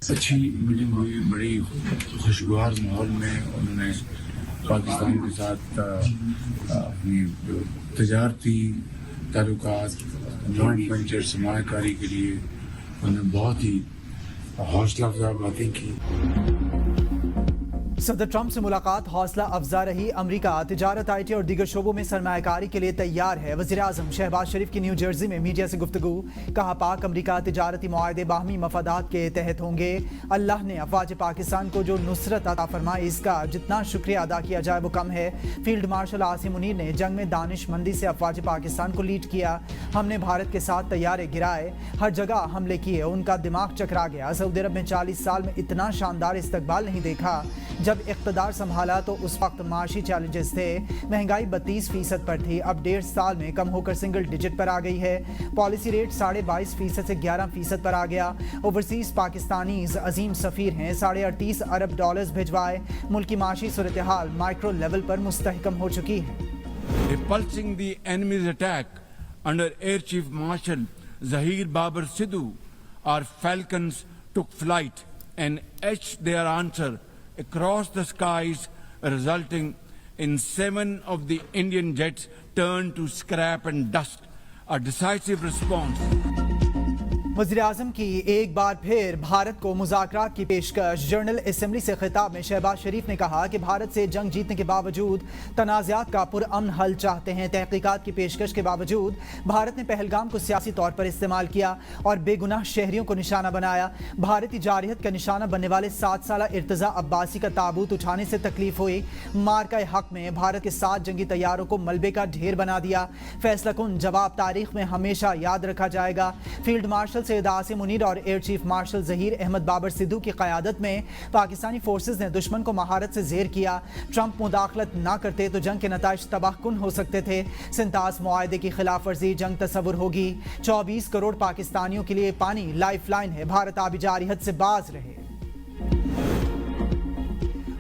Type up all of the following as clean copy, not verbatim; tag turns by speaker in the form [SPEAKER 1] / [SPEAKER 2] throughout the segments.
[SPEAKER 1] अच्छी मीटिंग हुई, बड़ी खुशगवार माहौल में उन्होंने पाकिस्तान के साथ अपनी तजारती ताल्लुकात, जॉइंट वेंचर, सरमायाकारी के लिए उन्होंने बहुत ही हौसला अफजा बातें की।
[SPEAKER 2] सदर ट्रंप से मुलाकात हौसला अफजा रही। अमरीका तिजारत, IT और दीगर शोबों में सरमायाकारी के लिए तैयार है। वज़ीर आज़म शहबाज शरीफ की न्यू जर्सी में मीडिया से गुफ्तगू। कहा, पाक अमरीका तिजारती मुआहदे बाहमी मफादात के तहत होंगे। अल्लाह ने अफवाज पाकिस्तान को जो नुसरत अता फरमाई, इसका जितना शुक्रिया अदा किया जाए वो कम है। फील्ड मार्शल आसिम मुनीर ने जंग में दानिशमंदी से अफवाज पाकिस्तान को लीड किया। हमने भारत के साथ तैयारे गिराए, हर जगह हमले किए, उनका दिमाग चकरा गया। सऊदी अरब में 40 साल में इतना शानदार इस्तकबाल नहीं देखा। जब इक़्तिदार संभाला तो उस वक्त माशी चैलेंजेस थे। महंगाई 32% पर थी, अब 1.5 साल में कम होकर सिंगल डिजिट पर आ गई है। पॉलिसी रेट 22.5% से 11% पर आ गया। ओवरसीज पाकिस्तानीज अजीम सफ़ीर हैं, $38.5 अरब भिजवाए। मुल्क की माशी सूरत हाल माइक्रो लेवल पर मुस्तहकम हो चुकी है।
[SPEAKER 3] Repulsing the enemy's attack under Air Chief Marshal Zahir Babar Sidhu, our Falcons took flight and etched their answer across the skies, resulting in 7 of the Indian jets turned to scrap and dust. A decisive response.
[SPEAKER 2] वज़ीर आज़म की एक बार फिर भारत को मुज़ाकरात की पेशकश। General assembly से खिताब में शहबाज शरीफ ने कहा कि भारत से जंग जीतने के बावजूद तनाज़ात का पुरअमन हल चाहते हैं। तहकीकात की पेशकश के बावजूद भारत ने पहलगाम को सियासी तौर पर इस्तेमाल किया और बेगुनाह शहरियों को निशाना बनाया। भारतीय जारहियत का निशाना बनने वाले 7 साल इर्तज़ा अब्बासी का ताबूत उठाने से तकलीफ हुई। मार्का हक में भारत के 7 जंगी तैयारों को मलबे का ढेर बना दिया। फैसला कुन जवाब तारीख में हमेशा याद रखा जाएगा। फील्ड मार्शल सैयद आसिम मुनीर और air chief marshal Zaheer Ahmed Babar Sidhu की क़यादत में पाकिस्तानी फोर्सेस ने दुश्मन को महारत से ज़ेर किया। ट्रंप मुदाखलत ना करते तो जंग के नताइज तबाहकुन हो सकते थे। सिंतास मुआहदे की खिलाफ वर्जी जंग तस्वुर होगी। 24 करोड़ पाकिस्तानियों के लिए पानी लाइफ लाइन है। भारत आबी जारहियत से बाज रहे।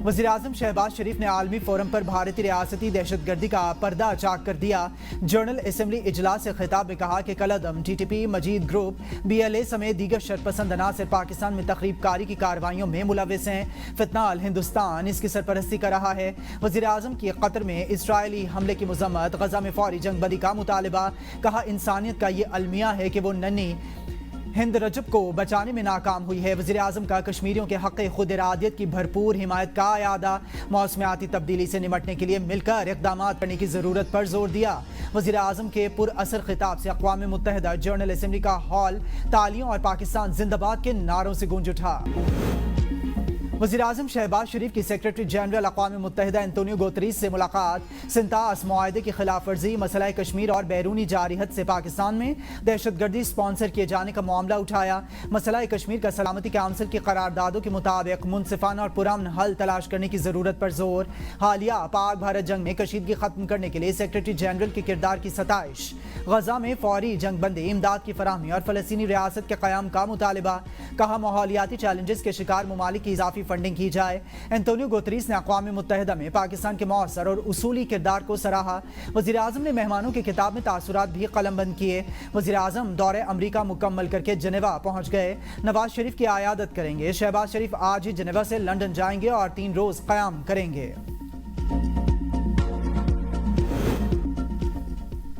[SPEAKER 2] वज़ीर आज़म शहबाज शरीफ ने आलमी फोरम पर भारतीय रियासती दहशतगर्दी का पर्दा चाक कर दिया। जनरल असेंबली इजलास से खिताब में कहा कि कलअदम, TTP, मजीद ग्रुप, BLA समेत दीगर शरपसंद अनासर पाकिस्तान में तखरीबकारी की कार्रवाइयों में मुलविस हैं। फितनाल हिंदुस्तान इसकी सरपरस्ती कर रहा है। वज़ीर आज़म की कतर में इसराइली हमले की मजम्मत, गजा में फौरी जंगबंदी का मुतालबा। कहा, इंसानियत का ये अलमिया है कि वो नन्ही हिंद रजब को बचाने में नाकाम हुई है। वज़ीर आज़म का कश्मीरियों के हक़ खुद इरादियत की भरपूर हिमायत का यादा। मौसमियाती तब्दीली से निमटने के लिए मिलकर इक़दामात करने की ज़रूरत पर जोर दिया। वज़ीर आज़म के पुरअसर खिताब से अक़वाम मुत्तहिदा जनरल असेंबली का हॉल तालियों और पाकिस्तान जिंदाबाद के नारों से गूंज उठा। वज़ीर आज़म शहबाज शरीफ की सेक्रेटरी जनरल अक़वाम मुत्तहिदा एंटोनियो गुतरेस से मुलाकात। सिंतास मुआहदे की खिलाफ वर्जी, मसला कश्मीर और बैरूनी जारहियत से पाकिस्तान में दहशतगर्दी स्पॉन्सर किए जाने का मामला उठाया। मसला कश्मीर का सलामती काउंसिल की करारदादों के मुताबिक मुनसिफाना और पुरअमन हल तलाश करने की ज़रूरत पर जोर। हालिया पाक भारत जंग में कशीदगी ख़त्म करने के लिए सेक्रेटरी जनरल के किरदार की सताइश। गजा में फौरी जंगबंदी, इमदाद की फराहमी और फ़लस्तीनी रियासत के क़याम का मुतालबा। कहा, माहौलियाती चैलेंजेस के शिकार ममालिक की इजाफी फंडिंग की जाए। एंटोनियो गुतरेस ने अक़वाम मुत्तहिदा में पाकिस्तान के मौसर और उसूली किरदार को सराहा। वज़ीर आज़म ने मेहमानों की किताब में तासुरात भी कलमबंद किए। वज़ीर आज़म दौरे अमरीका मुकम्मल करके जनेवा पहुँच गए। नवाज शरीफ की आयादत करेंगे। शहबाज शरीफ आज ही जनेवा से लंदन जाएंगे और 3 रोज़ क़याम करेंगे।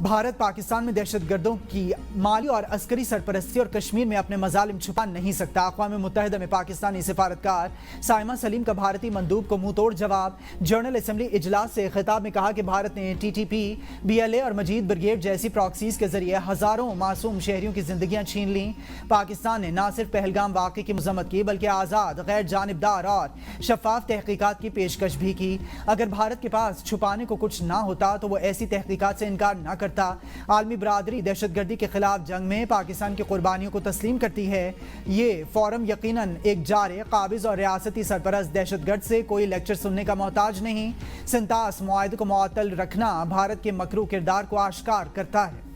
[SPEAKER 2] भारत पाकिस्तान में दहशतगर्दों की माली और अस्करी सरपरस्ती और कश्मीर में अपने मजालिम छुपा नहीं सकता। अक़वाम मुत्तहिदा में पाकिस्तानी सिफारतकार साइमा सलीम का भारतीय मंदूब को मुंह तोड़ जवाब। जनरल असेंबली इजलास से खिताब में कहा कि भारत ने TTP, BLA और मजीद ब्रिगेड जैसी प्रॉक्सीज के जरिए हज़ारों मासूम शहरियों की जिंदगियां छीन ली। पाकिस्तान ने न सिर्फ पहलगाम वाक़े की मजम्मत की बल्कि आज़ाद, गैर जानिबदार और शफाफ तहकीकात की पेशकश भी की। अगर भारत के पास छुपाने को कुछ ना होता तो वो ऐसी तहकीकात से इनकार न करता। आलमी बरादरी दहशतगर्दी के खिलाफ जंग में पाकिस्तान की कुर्बानियों को तस्लीम करती है। ये फोरम यकीनन एक जारे, काबिज और रियासती सरपरस्त दहशतगर्द से कोई लेक्चर सुनने का मोहताज नहीं। सिंतास मुआहदे को मुअत्तल रखना भारत के मकरू किरदार को आश्कार करता है।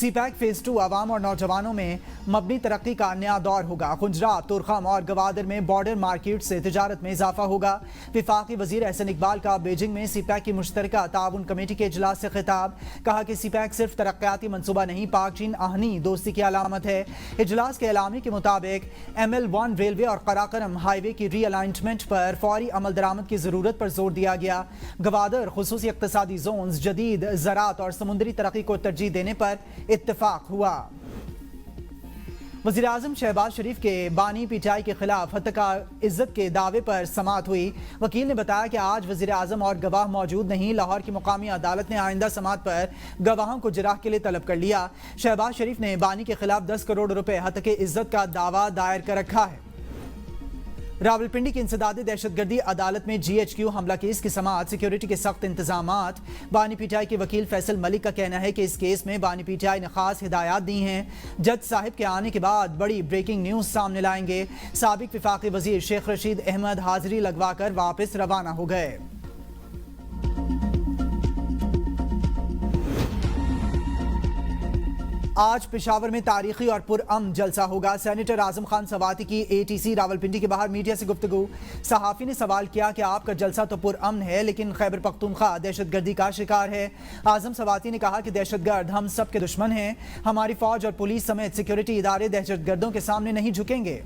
[SPEAKER 2] सी पैक फेज 2 आवाम और नौजवानों में मबनी तरक्की का नया दौर होगा। खुंजराब, तुरखम और गवादर में बॉर्डर मार्केट से तिजारत में इजाफा होगा। वफाकी वजीर एहसन इकबाल का बीजिंग में सी पैक की मुश्तरका ताउन कमेटी के इजलास से खिताब। कहा कि सी पैक सिर्फ तरक्याती मनसूबा नहीं, पाक चीन आहनी दोस्ती की अलामत है। इजलास के एलामी के मुताबिक ML1 रेलवे और कराकरम हाईवे की री अलाइनमेंट पर फौरी अमल दरामद की जरूरत पर जोर दिया गया। गवादर खुसूसी इक्तसादी जोन्स, जदीद ज़राअत और समुद्री तरक्की को तरजीह देने पर इत्तेफाक हुआ। वज़ीर आज़म शहबाज शरीफ के बानी पीटीआई के खिलाफ हत्या इज्जत के दावे पर समाअत हुई। वकील ने बताया कि आज वज़ीर आज़म और गवाह मौजूद नहीं। लाहौर की मुकामी अदालत ने आइंदा समाअत पर गवाहों को जिराह के लिए तलब कर लिया। शहबाज शरीफ ने बानी के खिलाफ 10 करोड़ रुपए हत्या इज्जत का दावा दायर कर रखा है। रावलपिंडी की इंसदादी दहशतगर्दी अदालत में GHQ हमला केस की समाअत, सिक्योरिटी के सख्त इंतजामात। बानी पीटीआई के वकील फैसल मलिक का कहना है कि इस केस में बानी पीटीआई ने खास हिदायत दी हैं। जज साहिब के आने के बाद बड़ी ब्रेकिंग न्यूज सामने लाएंगे। साबिक वफाकी वजीर शेख रशीद अहमद हाजिरी लगवाकर वापस रवाना हो गए। आज पेशावर में तारीखी और पुरअमन जलसा होगा। सेनेटर आजम खान सवाती की ATC रावलपिंडी के बाहर मीडिया से गुफ्तगू। सहाफ़ी ने सवाल किया कि आपका जलसा तो पुरअमन है, लेकिन खैबर पख्तूनख्वा दहशतगर्दी का शिकार है। आजम सवाती ने कहा कि दहशतगर्द हम सब के दुश्मन हैं। हमारी फौज और पुलिस समेत सिक्योरिटी इदारे दहशतगर्दों के सामने नहीं झुकेंगे।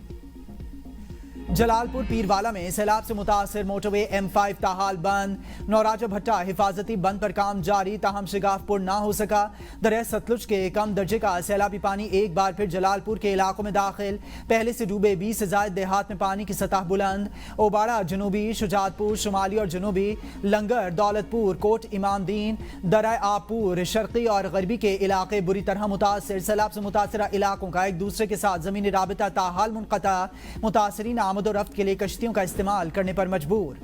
[SPEAKER 2] जलालपुर पीरवाला में सैलाब से मुतासर मोटरवे M5 ताहाल बंद। नौराजा भट्टा हिफाजती बंद पर काम जारी, ताहम शिगाफपुर ना हो सका। दरिया सतलुज के कम दर्जे का सैलाबी पानी एक बार फिर जलालपुर के इलाकों में दाखिल। पहले से डूबे 20 से ज्यादा देहात में पानी की सतह बुलंद। ओबाड़ा जनूबी, शुजातपुर शुमाली और जनूबी, लंगर, दौलतपुर, कोट इमामदीन, दराय आबपुर, शर्की और गरबी के इलाके बुरी तरह मुतासर। सैलाब से मुतासरा इलाकों का एक दूसरे के साथ जमीनी राबिता ताहाल मुनक़ता। मुतासरीन आमद और रफ्त के लिए कश्तियों का इस्तेमाल करने पर मजबूर।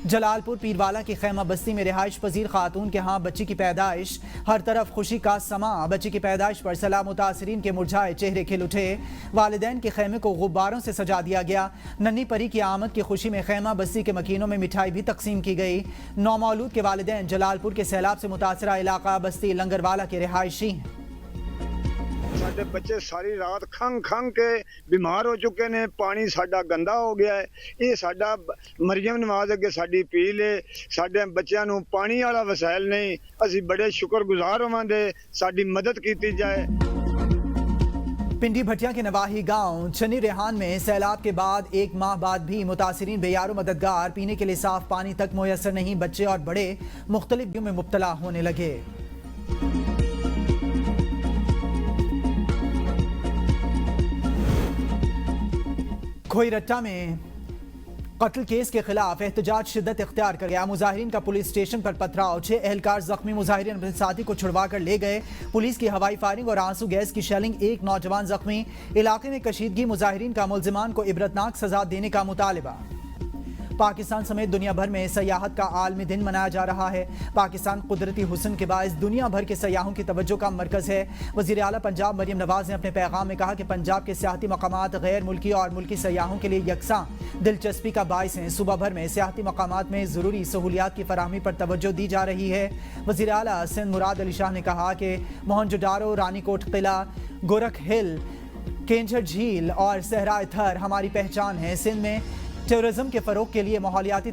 [SPEAKER 2] जलालपुर पीरवाला की खैमा बस्ती में रिहाइश पजीर खातून के यहाँ बच्ची की पैदाइश, हर तरफ खुशी का समा। बच्ची की पैदाइश पर सलाह मुतासरीन के मुरझाए चेहरे खिल उठे। वालिदैन के खैमे को गुब्बारों से सजा दिया गया। नन्ही परी की आमद की खुशी में खैमा बस्ती के मकीनों में मिठाई भी तकसीम की गई। नौमौलूद के वालिदैन जलालपुर के सैलाब से मुतासरा इलाका बस्ती लंगरवाला के रिहायशी हैं।
[SPEAKER 4] साडे बच्चे सारी रात खंग खंग के बीमार हो चुके ने। पानी साडा गंदा हो गया है। ये साडा मरियम नवाज अगे साडी अपील है, साडे बच्चों नूं पानी वाला वसाइल नहीं। असी बड़े शुक्रगुजार होवांगे, साडी मदद की जाए।
[SPEAKER 2] पिंडी भटिया के नवाही गांव चनी रेहान में सैलाब के बाद एक माह बाद भी मुतासरीन बेयारो मददगार। पीने के लिए साफ पानी तक मुयसर नहीं। बच्चे और बड़े मुख्तलिफ बीमारियों में मुब्तला होने लगे। खोईरट्टा में कत्ल केस के खिलाफ एहतजाज शिद्दत इख्तियार कर गया। मुजाहिरीन का पुलिस स्टेशन पर पथराव, 6 एहलकार जख्मी। मुजाहिरीन अपने साथी को छुड़वा कर ले गए। पुलिस की हवाई फायरिंग और आंसू गैस की शेलिंग, एक नौजवान जख्मी। इलाके में कशीदगी, मुजाहिरीन का मुल्जिमान को इबरतनाक सजा देने का मुतालबा। पाकिस्तान समेत दुनिया भर में सयाहत का आलमी दिन मनाया जा रहा है। पाकिस्तान कुदरती हुस्न के बायस दुनिया भर के सयाहों की तवज्जो का मरकज़ है। वज़ीर आला पंजाब मरियम नवाज ने अपने पैगाम में कहा कि पंजाब के सियाहती मकामात गैर मुल्की और मुल्की सयाहों के लिए यकसां दिलचस्पी का बायस हैं। सूबा भर में सियाहती मकामात में ज़रूरी सहूलियात की फराहमी पर तवज्जो दी जा रही है। वज़ीर आला सिंध मुराद अली शाह ने कहा कि मोहनजोदारो, रानीकोट किला, गोरख हिल, केंझर झील और सहराए थर हमारी पहचान है। सिंध में टेररिज्म के फ़रोग के लिए माहौलियाती